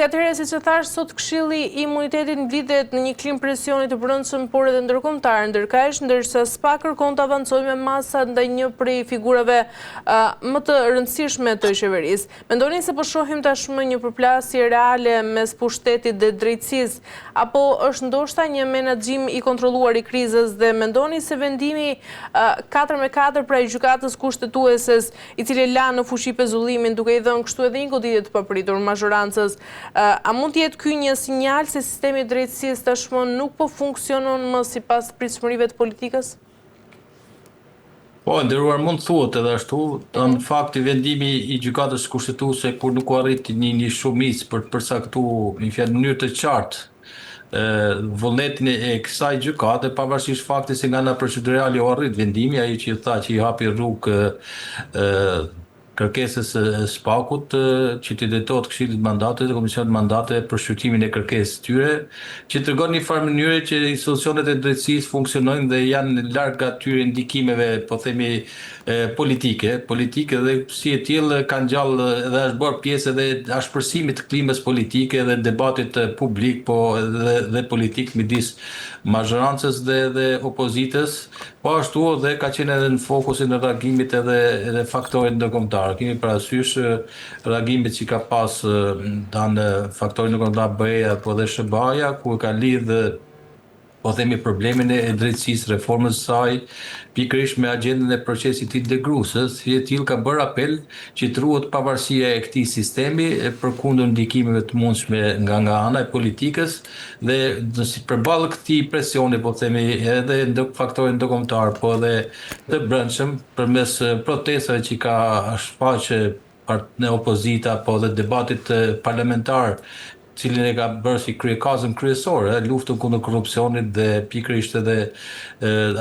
Atëherë, siç e thash, sot Këshilli i Imunitetit mblidhet në një klim presioni të brendshëm, por edhe ndërkombëtar, ndërkaq, ndërsa SPA kërkon të avancojë me masa ndaj një prej figurave më të rëndësishme të qeverisë. Mendoni se po shohim tashmë një përplasje reale mes pushtetit dhe drejtësisë, apo është ndoshta një menaxhim i kontrolluar i krizës, dhe mendoni se vendimi 4-4 pra i gjykatës kushtetueses, i cili la në fuqi pezullimin duke i dhënë kështu edhe një goditje të papritur mazhorancës, a mund të jetë ky një sinjal se sistemi i drejtësisë tashmë nuk po funksionon më sipas pritshmërive të politikës? Po, nderuar, mund thuhet edhe ashtu. Në fakt, vendimi i gjykatës kushtetuese kur nuk u arrit një shumicë për të përcaktuar në mënyrë të qartë vullnetin e kësaj gjykate, pavarësisht faktit se nga ana procedurale u arrit vendimi, ai që tha që i hapi rrugë kërkesës së SPAK-ut që t'i drejtohet Këshillit Mandateve dhe Komisionit Mandate për shqyrtimin e kërkesës tyre, që tregon një farë mënyrë që institucionet e drejtësisë funksionojnë dhe janë larg atyre ndikimeve, po themi, politike dhe si e tillë kanë gjallë dhe është bërë pjesë edhe ashpërsimit të klimës politike dhe debatit publik, po dhe politik midis mazhorancës dhe opozitës, po ashtu dhe ka qenë edhe në fokusin e reagimit edhe faktorit ndërkombëtar. Kemi parasysh reagimit që ka pas në faktorin ndërkombëtar BE-ja po dhe SBA-ja, ku ka lidhë po themi problemin e drejtësisë, reformës së saj, pikërisht me agjendën e procesit të integruesës, si e tillë ka bërë apel që të ruhet pavarësia e këtij sistemi përkundër ndikimeve të mundshme nga ana e politikës dhe përballë këtij presioni, po themi, edhe faktorin ndërkombëtar, po edhe të brendshëm përmes protestave që ka shfaqë në opozita, po dhe debatit parlamentar, cilin e ka bërë si kazën kryesore, luftën kundër korrupsionit dhe pikërisht edhe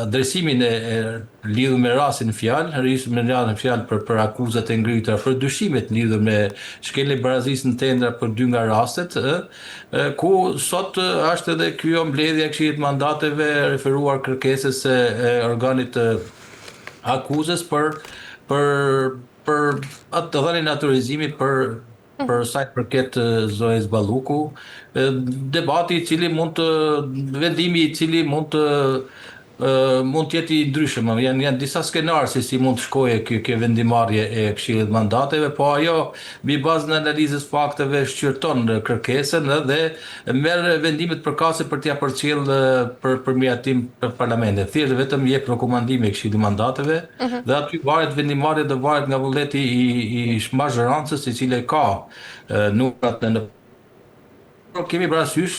adresimin e lidhur me rastin fjalë për akuzat e ngritura, për dyshimet lidhur me shkeljen e barazisë në tendra për 2 nga rastet, ku sot është edhe ky mbledhja e Këshillit Mandateve referuar kërkesës e organit të akuzës për atë të dhënien autorizimi për sa i përket Zoes Balluku, debati i cili vendimi i cili mund të jetë i ndryshëm. Janë disa skenarë se si mund të shkojë kjo vendimarrje e Këshillit Mandateve, po ajo mbi bazën e analizës fakteve shqyrton kërkesën dhe merr vendimet përkatëse për t'ia përcjellë për miratim për parlamentin. Thjesht vetëm jep rekomandime Këshillit Mandateve dhe aty varet vendimarrja dhe varet nga vullneti i mazhorancës, i cili ka numrat në kemi parasysh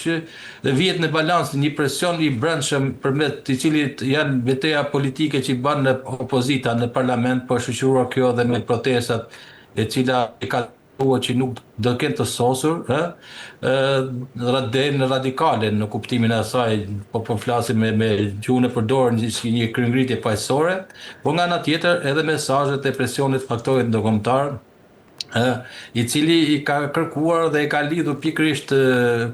dhe vihet në balancë një presion i brendshëm përmes të cilit janë betejë politike që bën në opozita në parlament, po shoqëruar kjo edhe me protestat e cila e ka që nuk do kenë të sosur, në radikale në kuptimin e asaj, po flasim me gjuhën e përdorur si një kryengritje paqësore, po nga ana tjetër edhe mesazhet e presionit faktorit ndërkombëtar, i cili i ka kërkuar dhe i ka lidhur pikërisht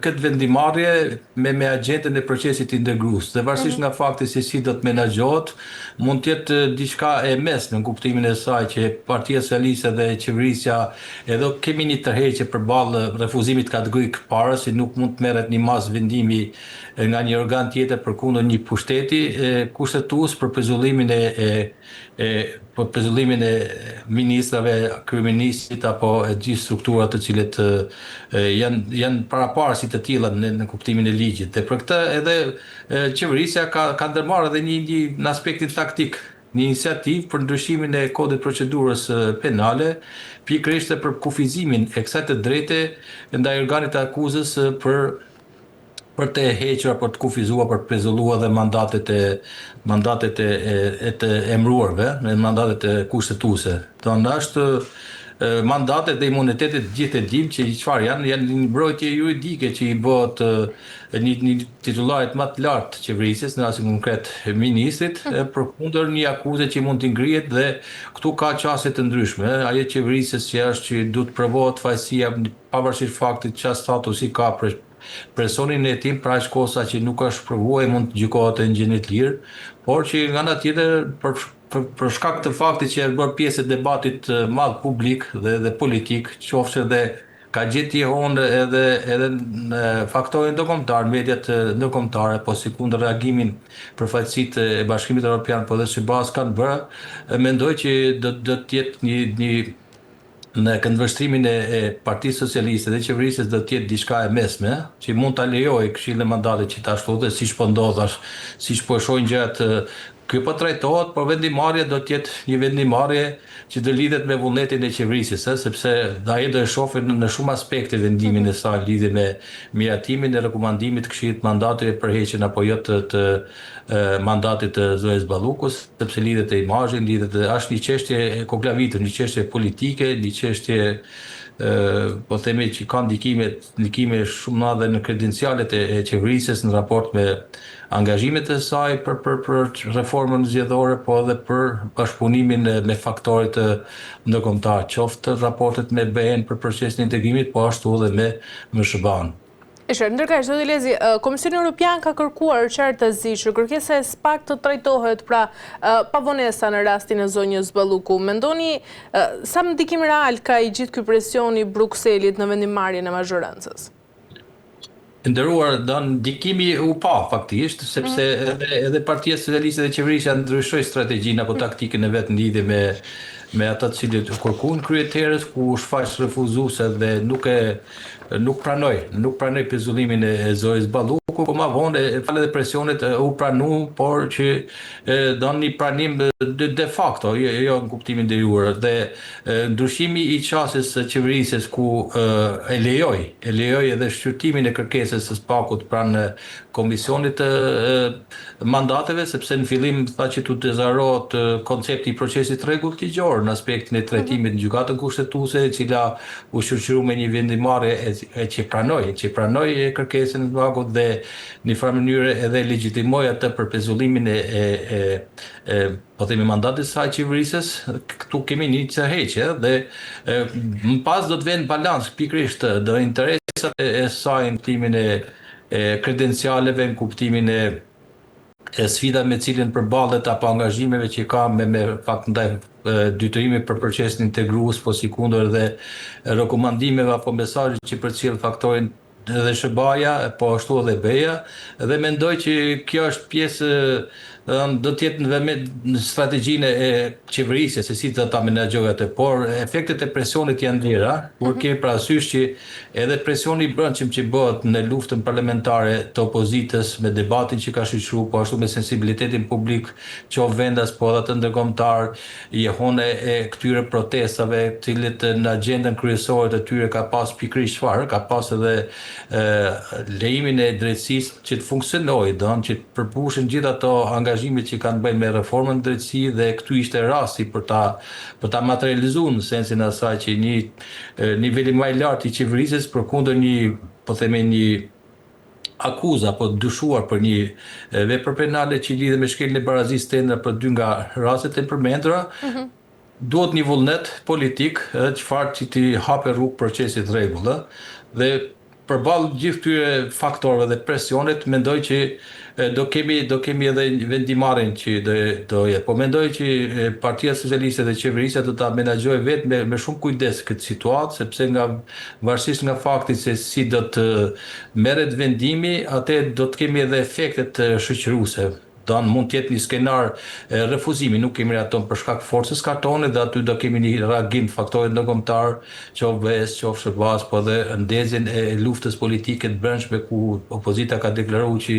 këtë vendimarrje me agjendën e procesit integrues. Dhe varësisht nga fakti se si do të menaxhohet, mund të jetë diçka e mesme në kuptimin e saj që Partia Socialiste dhe qeverisja edhe kemi një tërheqje përballë refuzimit kategorik parë, si nuk mund të merret një mas vendimi nga një organ tjetër përkundër një pushteti kushtetues për pezullimin e ministrave, kryeministit apo e gjithë strukturat të cilët janë paraparësi të tilla në kuptimin e ligjit. Dhe për këtë edhe qeverisja ka ndërmarrë edhe në aspektin taktik një iniciativë për ndryshimin e kodit procedurës penale, pikërisht për kufizimin e kësaj të drejte ndaj organit të akuzës për të hequr, për të kufizuar, për të pezulluar dhe mandatet e të emëruarve, mandatet e kushtetuese. Është mandatet dhe imunitetet gjithë e dim që çfarë janë një mbrojtje juridike që i bëhet një titullarit më të lartë të qeverisjes, në rastin konkret ministrit, përkundër një akuze që mund të ngrihet dhe këtu ka çaste të ndryshme. Ajo qeverisjes që është që duhet provohet fajësia pavarësisht faktit çfarë statusi ka personin e tim, pra aq kohë sa që nuk është provuar mund të gjykohet në gjendje të lirë, por që nga ana tjetër për shkak të faktit që është bërë pjesë e debatit madh publik dhe politik, qofshë edhe ka gjetë jehon edhe në faktorin ndërkombëtar, mediat ndërkombëtare, po si kundër reagimin për faqësitë e Bashkimit Evropian, po dhe SBA kanë bërë, mendoj që do të jetë një në këndvështrimin e Partisë Socialiste dhe qeverisës do të jetë diçka e mesme, që mund ta lejojë Këshilli i Mandatit që ta ashtu dhe siç po ndodh, siç po shohim gjërat. Ky po trajtohet, por vendimarrja do të jetë një vendimarrje që do lidhet me vullnetin e qeverisës, sepse ai do e shohë në shumë aspekte vendimin e saj lidhje me miratimin e rekomandimit të Këshillit të Mandatit për heqjen apo jo të mandatit të Zoes Ballukut, sepse lidhet te imazhi, është një çështje e konklavitur, një çështje politike, një çështje po themi që ka ndikime shumë madhe në kredencialet e qeverisës në raport me angazhimet e saj për reformën zgjedhore, po edhe për bashkëpunimin me faktorët ndërkombëtar, qoftë raportet me BE-n për procesin e integrimit, po ashtu edhe me SBA-n. Ndërkësh, zoti Lezi, Komisioni Evropian ka kërkuar qartësi që kërkesa e SPAK të trajtohet pra pavonesa në rastin e zonjës Balluku. Mendoni sa ndikim real ka i gjithë ky presion i Brukselit në vendimarrjen e mazhorancës? Nderuar, ndikimi u pa faktikisht, sepse edhe Partia Socialiste dhe qeverisja ndryshoi strategjinë apo taktikën e vet në lidhje me ata të cilët kërkuan kryeterës, ku shfaq refuzuese dhe nuk pranoi pezullimin e Zoes Balluku, po ma vonë falë dhe presionet u pranu, por që don një pranim de facto, jo në kuptimin e juar, dhe ndryshimi i qasjes së qeverisës ku e lejoi edhe shqyrtimin e kërkesës së SPAK-ut pranë komisionit të mandateve, sepse në fillim tha që tu dezarohet koncepti i procesit rregull ligjor në aspektin e trajtimit në gjykatën kushtetuese, e cila u shoqërua me një vendimarrje që pranoi kërkesën e SPAK-ut dhe në farë mënyrë edhe legjitimoi atë për pezullimin po themi mandatit saj qeverisës. Këtu kemi një heqje dhe më pas do të vend balans pikërisht do interesat e saj në kuptimin e kredencialeve, në kuptimin e sfida me cilën përballet apo angazhimeve që ka me fakt ndaj dytërimit për procesin integrues, po si kundër dhe rekomandimeve apo mesazhet që përcjell faktorin edhe SBA-ja, po ashtu edhe BE-ja, dhe mendoj që kjo është pjesë do të jetë në strategjinë e qeverisë se si do ta menaxhojë atë, por efektet e presionit janë ndjera, kur kemi parasysh që edhe presioni i brendshëm që bëhet në luftën parlamentare të opozitës me debatin që ka shoqëruar, po ashtu me sensibilitetin publik, qoftë vendas po edhe të ndërkombëtar, jehon e këtyre protestave, të cilët në agjendën kryesore të tyre ka pas pikërisht çfarë, ka pas edhe lejimin e drejtësisë që të funksionojë, që të përpushen gjithë ato angazhimet që kanë bëjnë me reformën e drejtësisë, dhe këtu ishte rasti për ta materializuar në sensin e asaj që një niveli më i lartë i qeverisës përkundër një akuza apo dyshuar për një vepër penale që lidhet me shkeljen e barazisë tendra për 2 nga rastet e përmendura, duhet një vullnet politik çfarë që t'i hapë rrugë procesit rregull, dhe përballë gjithë këtyre faktorëve dhe presionit, mendoj që do kemi edhe vendimarrjen që do jetë. Po mendoj që Partia Socialiste dhe qeverisja do ta menaxhojë vetë me shumë kujdes këtë situatë, sepse varësisht nga fakti se si do të merret vendimi, atë do të kemi edhe efektet shoqëruese. Mund të jetë një skenar refuzimi, nuk kemi reagatuar për shkak forcës kartone, dhe aty do kemi një reagim faktorit ndërkombëtar, qoftë BE-s, qoftë SBA-s, po dhe ndezjen e luftës politike të brendshme ku opozita ka deklaruar që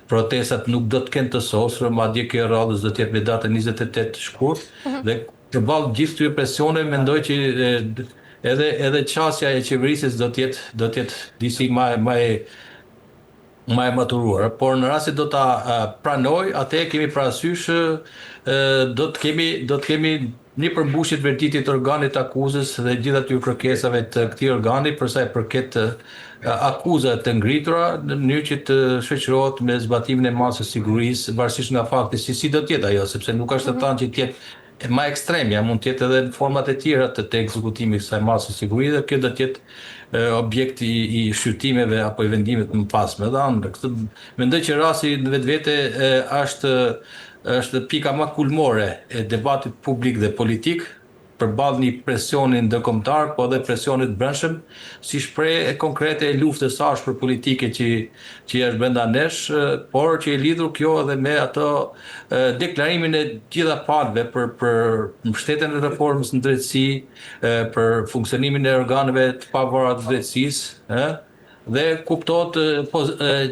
protestat nuk do të kenë të sosur, madje kjo radhës do të jetë me datën 28 shkurt, dhe përballë gjithë këtyre presione mendoj që edhe qasja e qeverisës do të jetë disi më e maturuar, por në rast se do ta pranoj, atë kemi parasysh do të kemi një përmbushje të verdiktit të organit akuzës dhe gjithë aty kërkesave të këtij organi për sa i përket akuzat të ngritura në mënyrë që të shoqërohet me zbatimin e masës sigurisë, varësisht nga fakti si do të jetë ajo, sepse nuk është të thënë që të jetë më ekstremja, mund të jetë edhe në format e tjera të ekzekutimit kësaj masë sigurie, dhe kjo do të jetë objekt i shqyrtimeve apo i vendimeve të mëpasme. Mendoj që rasti në vetvete është pika më kulmore e debatit publik dhe politik përballë një presioni ndërkombëtar, po edhe presionit brendshëm, si shprehje konkrete e luftës së ashpër politike që është brenda nesh, por që e lidhur kjo edhe me ato deklarimin e gjitha palëve për mbështetjen e reformës në drejtësi, për funksionimin e organeve të pavarura të drejtësisë, dhe kuptohet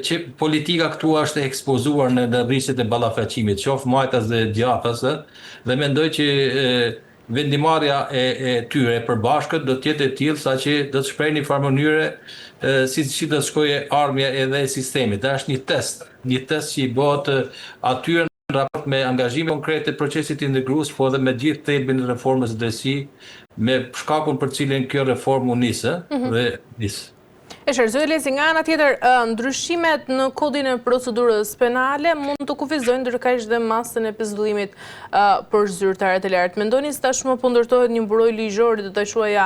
që politika këtu është ekspozuar në rrisjet e ballafaqimit, qoftë majtas dhe djathtas, dhe mendoj që vendimarrja e tyre e përbashkët do të jetë e tillë saqë do të shprehë në një farë mënyre si do të shkojë armja edhe e sistemit. Është një test që i bëhet atyre në raport me angazhime konkrete procesit integrues, po edhe me gjithë thelbin e reformës së drejtësisë, me shkakun për cilën kjo reformë u nisë dhe nisë. E shërzojlesi, nga ana tjetër, ndryshimet në kodin e procedurës penale mund të kufizojnë ndërkaq dhe masën e pezullimit për zyrtarët e lartë. Mendoni se tashmë po ndërtohet një buroj ligjor, do ta quaja,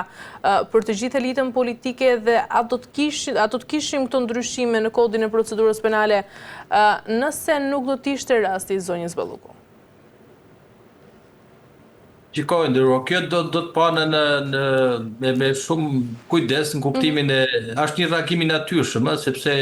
për të gjithë elitën politike, dhe a do të kishim këto ndryshime në kodin e procedurës penale nëse nuk do të ishte rasti i zonjës Balluku? Shikoj, ndërkohë, kjo do të panë me shumë kujdes në kuptimin është një reagim i natyrshëm, sepse